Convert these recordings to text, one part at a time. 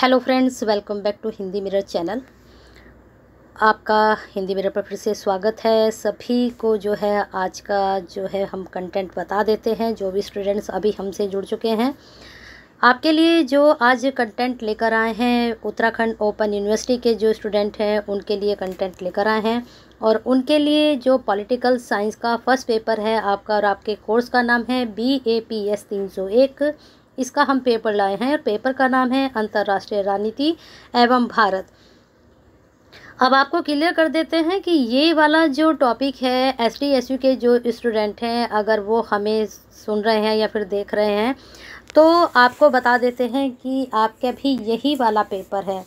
Hello friends, welcome back to Hindi mirror channel. आपका Hindi mirror पर फिर से स्वागत है। सभी को जो है आज का जो है हम कंटेंट बता देते हैं, जो भी स्टूडेंट्स अभी हमसे जुड़ चुके हैं। आपके लिए जो आज कंटेंट लेकर आए हैं, उत्तराखंड ओपन यूनिवर्सिटी के जो स्टूडेंट हैं उनके लिए कंटेंट लेकर आए हैं। और उनके लिए जो पॉलिटिकल साइंस का फर्स्ट पेपर है आपका, और आपके कोर्स का नाम है BAPS 301। इसका हम पेपर लाए हैं और पेपर का नाम है अंतर्राष्ट्रीय राजनीति एवं भारत। अब आपको क्लियर कर देते हैं कि ये वाला जो टॉपिक है, SDSU के जो स्टूडेंट हैं अगर वो हमें सुन रहे हैं या फिर देख रहे हैं तो आपको बता देते हैं कि आपका भी यही वाला पेपर है,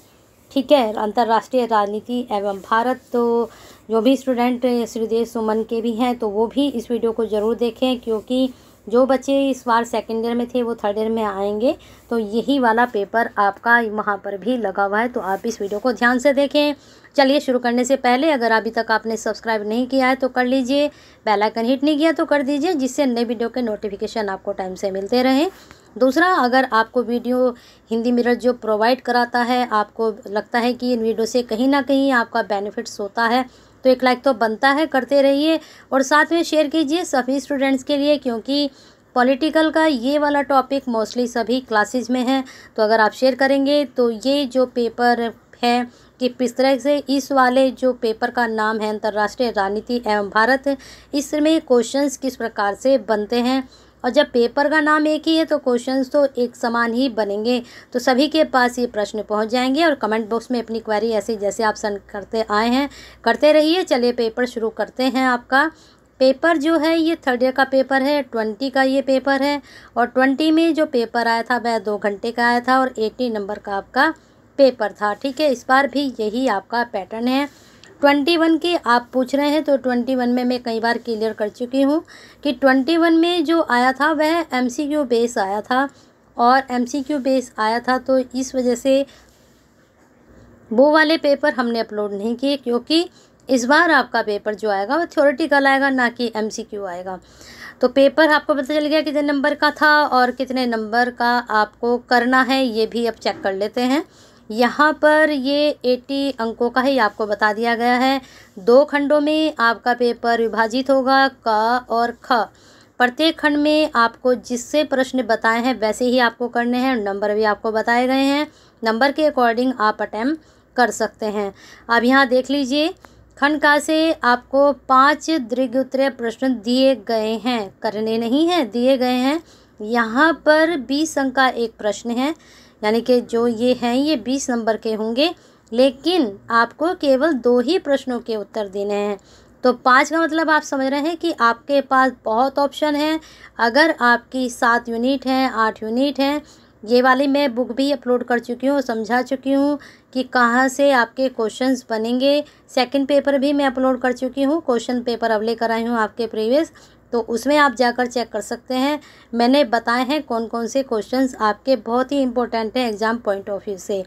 ठीक है, अंतर्राष्ट्रीय राजनीति एवं भारत। तो जो भी स्टूडेंट श्रीदेश सुमन के भी हैं तो वो भी इस वीडियो को ज़रूर देखें, क्योंकि जो बच्चे इस बार सेकेंड ईयर में थे वो थर्ड ईयर में आएंगे तो यही वाला पेपर आपका वहाँ पर भी लगा हुआ है। तो आप इस वीडियो को ध्यान से देखें। चलिए शुरू करने से पहले अगर अभी तक आपने सब्सक्राइब नहीं किया है तो कर लीजिए, बेल आइकन हिट नहीं किया तो कर दीजिए, जिससे नए वीडियो के नोटिफिकेशन आपको टाइम से मिलते रहें। दूसरा, अगर आपको वीडियो हिंदी मिरर जो प्रोवाइड कराता है आपको लगता है कि इन वीडियो से कहीं ना कहीं आपका बेनिफिट्स होता है तो एक लाइक तो बनता है, करते रहिए और साथ में शेयर कीजिए सभी स्टूडेंट्स के लिए, क्योंकि पॉलिटिकल का ये वाला टॉपिक मोस्टली सभी क्लासेस में है। तो अगर आप शेयर करेंगे तो ये जो पेपर है कि किस तरह से इस वाले जो पेपर का नाम है अंतर्राष्ट्रीय राजनीति एवं भारत, इसमें क्वेश्चंस किस प्रकार से बनते हैं। और जब पेपर का नाम एक ही है तो क्वेश्चंस तो एक समान ही बनेंगे, तो सभी के पास ये प्रश्न पहुंच जाएंगे। और कमेंट बॉक्स में अपनी क्वेरी ऐसे जैसे आप सेंड करते आए हैं करते रहिए। चलिए पेपर शुरू करते हैं। आपका पेपर जो है ये थर्ड ईयर का पेपर है, 20 का ये पेपर है। और 20 में जो पेपर आया था वह 2 घंटे का आया था और 80 नंबर का आपका पेपर था, ठीक है। इस बार भी यही आपका पैटर्न है। 21 के आप पूछ रहे हैं तो 21 में मैं कई बार क्लियर कर चुकी हूँ कि 21 में जो आया था वह MCQ बेस आया था, और MCQ बेस आया था तो इस वजह से वो वाले पेपर हमने अपलोड नहीं किए, क्योंकि इस बार आपका पेपर जो आएगा वो थ्योरेटिकल आएगा, ना कि MCQ आएगा। तो पेपर आपको पता चल गया कितने नंबर का था और कितने नंबर का आपको करना है, ये भी अब चेक कर लेते हैं। यहाँ पर ये 80 अंकों का ही आपको बता दिया गया है। 2 खंडों में आपका पेपर विभाजित होगा, क और ख। प्रत्येक खंड में आपको जिससे प्रश्न बताए हैं वैसे ही आपको करने हैं। नंबर भी आपको बताए गए हैं, नंबर के अकॉर्डिंग आप अटेम्प्ट कर सकते हैं। अब यहाँ देख लीजिए, खंड का से आपको 5 दीर्घ उत्तरीय प्रश्न दिए गए हैं, करने नहीं हैं, दिए गए हैं। यहाँ पर 20 अंक का एक प्रश्न है, यानी कि जो ये हैं ये 20 नंबर के होंगे, लेकिन आपको केवल 2 ही प्रश्नों के उत्तर देने हैं। तो 5 का मतलब आप समझ रहे हैं कि आपके पास बहुत ऑप्शन है। अगर आपकी 7 यूनिट हैं, 8 यूनिट हैं, ये वाली मैं बुक भी अपलोड कर चुकी हूँ, समझा चुकी हूँ कि कहाँ से आपके क्वेश्चंस बनेंगे। सेकंड पेपर भी मैं अपलोड कर चुकी हूँ, क्वेश्चन पेपर अब लेकर आई हूँ आपके प्रीवियस, तो उसमें आप जाकर चेक कर सकते हैं। मैंने बताए हैं कौन कौन से क्वेश्चंस आपके बहुत ही इंपॉर्टेंट हैं एग्ज़ाम पॉइंट ऑफ व्यू से।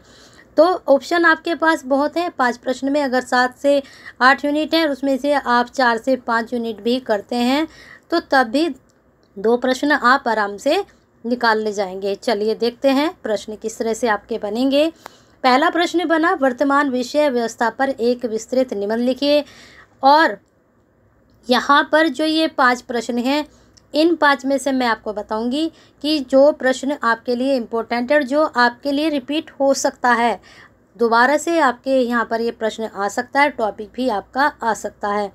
तो ऑप्शन आपके पास बहुत हैं। 5 प्रश्न में अगर 7 से 8 यूनिट हैं, उसमें से आप 4 से 5 यूनिट भी करते हैं तो तब भी 2 प्रश्न आप आराम से निकाल ले जाएंगे। चलिए देखते हैं प्रश्न किस तरह से आपके बनेंगे। पहला प्रश्न बना, वर्तमान विषय व्यवस्था पर एक विस्तृत निबंध लिखिए। और यहाँ पर जो ये 5 प्रश्न हैं, इन 5 में से मैं आपको बताऊंगी कि जो प्रश्न आपके लिए इम्पोर्टेंट है और जो आपके लिए रिपीट हो सकता है, दोबारा से आपके यहाँ पर ये प्रश्न आ सकता है, टॉपिक भी आपका आ सकता है।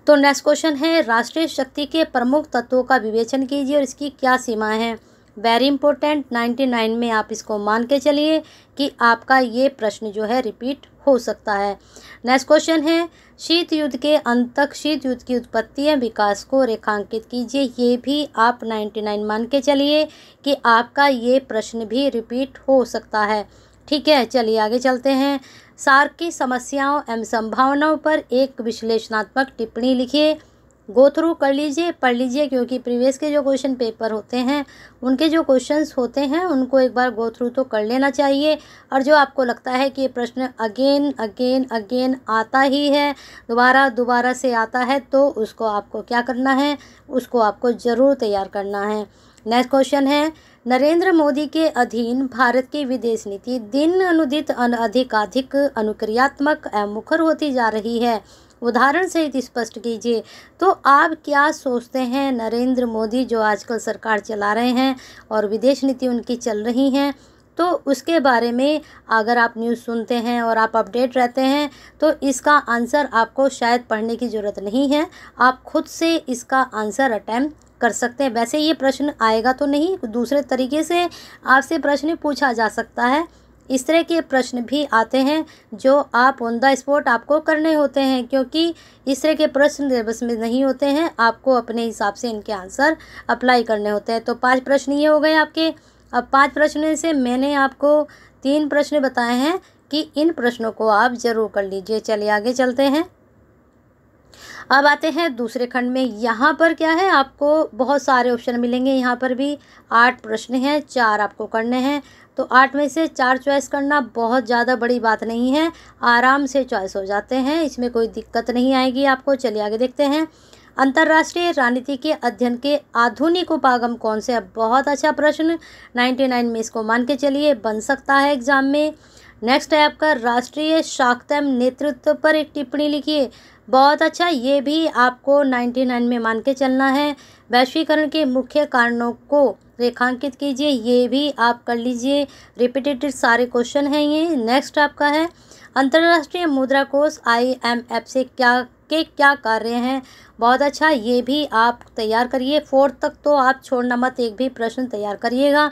तो नेक्स्ट क्वेश्चन है, राष्ट्रीय शक्ति के प्रमुख तत्वों का विवेचन कीजिए और इसकी क्या सीमाएं हैं। वेरी इंपॉर्टेंट, 99 में आप इसको मान के चलिए कि आपका ये प्रश्न जो है रिपीट हो सकता है। नेक्स्ट क्वेश्चन है, शीत युद्ध के अंत तक शीत युद्ध की उत्पत्ति या विकास को रेखांकित कीजिए। ये भी आप 99 मान के चलिए कि आपका ये प्रश्न भी रिपीट हो सकता है, ठीक है। चलिए आगे चलते हैं। सार्क की समस्याओं एवं संभावनाओं पर एक विश्लेषणात्मक टिप्पणी लिखिए। गो थ्रू कर लीजिए, पढ़ लीजिए, क्योंकि प्रीवियस के जो क्वेश्चन पेपर होते हैं उनके जो क्वेश्चंस होते हैं उनको एक बार गो थ्रू तो कर लेना चाहिए। और जो आपको लगता है कि ये प्रश्न अगेन अगेन अगेन आता ही है, दोबारा दोबारा से आता है, तो उसको आपको क्या करना है, उसको आपको ज़रूर तैयार करना है। नेक्स्ट क्वेश्चन है, नरेंद्र मोदी के अधीन भारत की विदेश नीति दिन अनुदिन अधिकाधिक अनुक्रियात्मक एवं मुखर होती जा रही है। उदाहरण सहित स्पष्ट कीजिए। तो आप क्या सोचते हैं, नरेंद्र मोदी जो आजकल सरकार चला रहे हैं और विदेश नीति उनकी चल रही हैं, तो उसके बारे में अगर आप न्यूज़ सुनते हैं और आप अपडेट रहते हैं तो इसका आंसर आपको शायद पढ़ने की ज़रूरत नहीं है, आप खुद से इसका आंसर अटेम्प्ट कर सकते हैं। वैसे ये प्रश्न आएगा तो नहीं, दूसरे तरीके से आपसे प्रश्न पूछा जा सकता है। इस तरह के प्रश्न भी आते हैं जो आप ऑन द स्पॉट आपको करने होते हैं, क्योंकि इस तरह के प्रश्न सिलेबस में नहीं होते हैं, आपको अपने हिसाब से इनके आंसर अप्लाई करने होते हैं। तो 5 प्रश्न ये हो गए आपके। अब 5 प्रश्न से मैंने आपको 3 प्रश्न बताए हैं कि इन प्रश्नों को आप ज़रूर कर लीजिए। चलिए आगे चलते हैं। अब आते हैं दूसरे खंड में। यहाँ पर क्या है, आपको बहुत सारे ऑप्शन मिलेंगे। यहाँ पर भी 8 प्रश्न हैं, 4 आपको करने हैं। तो 8 में से 4 चॉइस करना बहुत ज़्यादा बड़ी बात नहीं है, आराम से चॉइस हो जाते हैं, इसमें कोई दिक्कत नहीं आएगी आपको। चलिए आगे देखते हैं। अंतर्राष्ट्रीय राजनीति के अध्ययन के आधुनिक उपागम कौन से? अब बहुत अच्छा प्रश्न, 99 में इसको मान के चलिए बन सकता है एग्जाम में। नेक्स्ट है आपका राष्ट्रीय शाक्तम नेतृत्व पर एक टिप्पणी लिखिए। बहुत अच्छा, ये भी आपको 99 में मान के चलना है। वैश्वीकरण के मुख्य कारणों को रेखांकित कीजिए, ये भी आप कर लीजिए। रिपीटेड सारे क्वेश्चन हैं ये। नेक्स्ट आपका है अंतर्राष्ट्रीय मुद्रा कोष IMF से क्या कार्य हैं? बहुत अच्छा, ये भी आप तैयार करिए। 4 तक तो आप छोड़ना मत, एक भी प्रश्न तैयार करिएगा।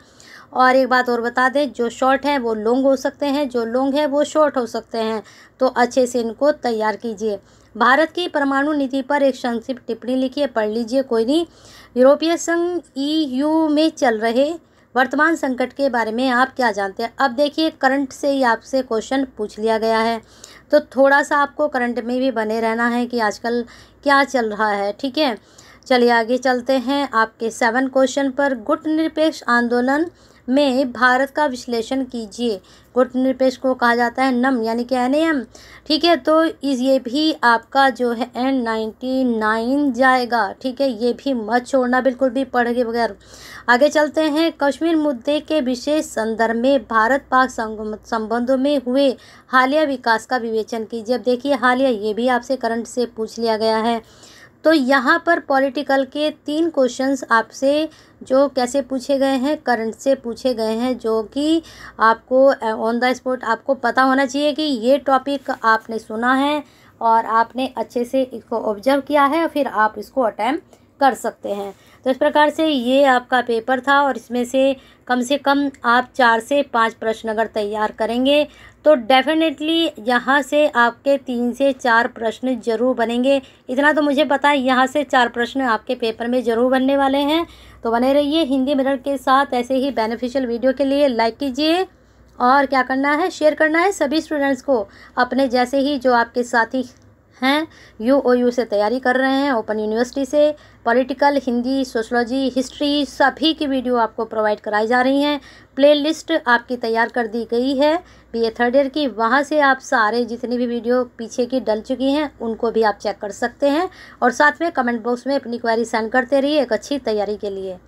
और एक बात और बता दें, जो शॉर्ट हैं वो लॉन्ग हो सकते हैं, जो लॉन्ग है वो शॉर्ट हो सकते हैं, तो अच्छे से इनको तैयार कीजिए। भारत की परमाणु नीति पर एक संक्षिप्त टिप्पणी लिखिए, पढ़ लीजिए, कोई नहीं। यूरोपीय संघ EU में चल रहे वर्तमान संकट के बारे में आप क्या जानते हैं? अब देखिए, करंट से ही आपसे क्वेश्चन पूछ लिया गया है, तो थोड़ा सा आपको करंट में भी बने रहना है कि आजकल क्या चल रहा है, ठीक है। चलिए आगे चलते हैं आपके 7 क्वेश्चन पर। गुटनिरपेक्ष आंदोलन में भारत का विश्लेषण कीजिए। गुटनिरपेक्ष को कहा जाता है NAM यानी कि NAM, ठीक है। तो ये भी आपका जो है 99 जाएगा, ठीक है। ये भी मत छोड़ना बिल्कुल भी पढ़े के बगैर। आगे चलते हैं। कश्मीर मुद्दे के विशेष संदर्भ में भारत पाक संबंधों में हुए हालिया विकास का विवेचन कीजिए। अब देखिए, हालिया ये भी आपसे करंट से पूछ लिया गया है। तो यहाँ पर पॉलिटिकल के 3 क्वेश्चंस आपसे जो कैसे पूछे गए हैं, करंट से पूछे गए हैं, जो कि आपको ऑन द स्पॉट आपको पता होना चाहिए कि ये टॉपिक आपने सुना है और आपने अच्छे से इसको ऑब्जर्व किया है, फिर आप इसको अटेम्प्ट कर सकते हैं। तो इस प्रकार से ये आपका पेपर था और इसमें से कम आप 4 से 5 प्रश्न अगर तैयार करेंगे तो डेफिनेटली यहाँ से आपके 3 से 4 प्रश्न जरूर बनेंगे। इतना तो मुझे पता है, यहाँ से 4 प्रश्न आपके पेपर में ज़रूर बनने वाले हैं। तो बने रहिए हिंदी मिरर के साथ। ऐसे ही बेनिफिशियल वीडियो के लिए लाइक कीजिए और क्या करना है, शेयर करना है सभी स्टूडेंट्स को, अपने जैसे ही जो आपके साथी हैं UOU से तैयारी कर रहे हैं, ओपन यूनिवर्सिटी से। पॉलिटिकल, हिंदी, सोशलॉजी, हिस्ट्री सभी की वीडियो आपको प्रोवाइड कराई जा रही हैं। प्लेलिस्ट आपकी तैयार कर दी गई है BA 3rd ईयर की, वहाँ से आप सारे जितनी भी वीडियो पीछे की डल चुकी हैं उनको भी आप चेक कर सकते हैं। और साथ में कमेंट बॉक्स में अपनी क्वेरी सेंड करते रहिए एक अच्छी तैयारी के लिए।